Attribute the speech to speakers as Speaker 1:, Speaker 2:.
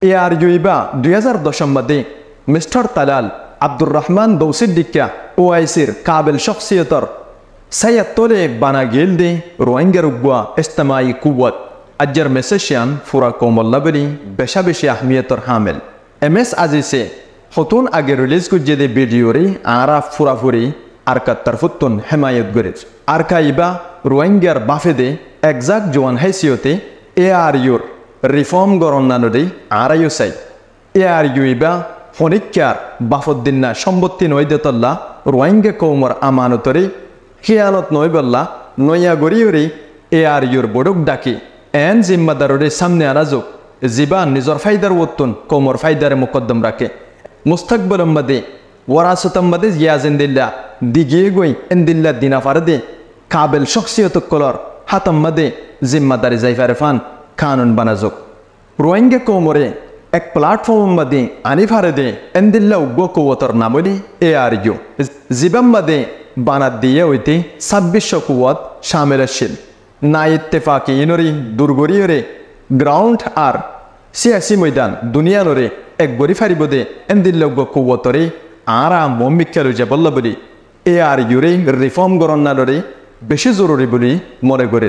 Speaker 1: AR ইউইবা 2010 মধ্যে mister Talal Abdur Rahman দৌসিদ্দিকা ওআইসির Kabel শখসিয়তর সায়াত্তলে বানা গেল দে রোহিঙ্গার উগ্বা ইস্তেমাই কুওয়াত আজ্জার মেসেশিয়ান ফুরা কোমল্লা বলি বেশা বেশি আহমিয়তর হামেল এমএস আজিসে হতুন আগে রিলিজ করছে দে ভিডিওরে আরা ফুরাফুরি আর কাত্তার ফুত্তুন হেমায়ত গরিজ আর কাইবা রোহিঙ্গার বাফে দে একজাক্ট জোয়ান হাইসিয়তে এআর ইউর রিফর্ম গরণ নানদে আরাইও চাই এআর ইউইবা হনিক্যার বাফদ্দিনা সম্পত্তি নৈদেতল্লা রোহিঙ্গা কৌমর আমানতরে হিয়ানত নৈবল্লা নয়া গরিয়রে এআর ইউর বড়ক ডাকি এন জিম্মাদারে সামনে আনাজুক জিবান নিজর ফাইদার ওত্তুন কৌমর ফাইদারে মুকদ্দম রাখে মুস্তাকবলম মাদে ওয়ারাসতম মাদে জিয়াজিন্দিল্লা দিগিয়ে গই এন্দিল্লা দিনা ফারদে কাবেল শখসিয়ত কলর হাতম মাদে জিম্মাদারি জাইফারে ফান কানুন বানাজুক রোহিঙ্গা কৌমরে এক প্ল্যাটফর্ম মাদে আনি ফারদে এন্দিল্লা উগ্র কৌতর নামলি এআর ইউ জিবাম মাদে বানাত দিয়ে হইতে 2600 কুয়াত শামিল আসছিল না ইত্তেফাকি ইনরি দুর্গরিয়রে গ্রাউন্ড আর সিয়াসি ময়দান দুনিয়ানরে এক বরি ফারিবদে এন্দিল্লগ্য কুওতরে আরা মম্মিক্কালু যে বলল বলি এআর ইউরে রিফর্ম গরন্নালরে বেশি জরুরি বলি মনে করে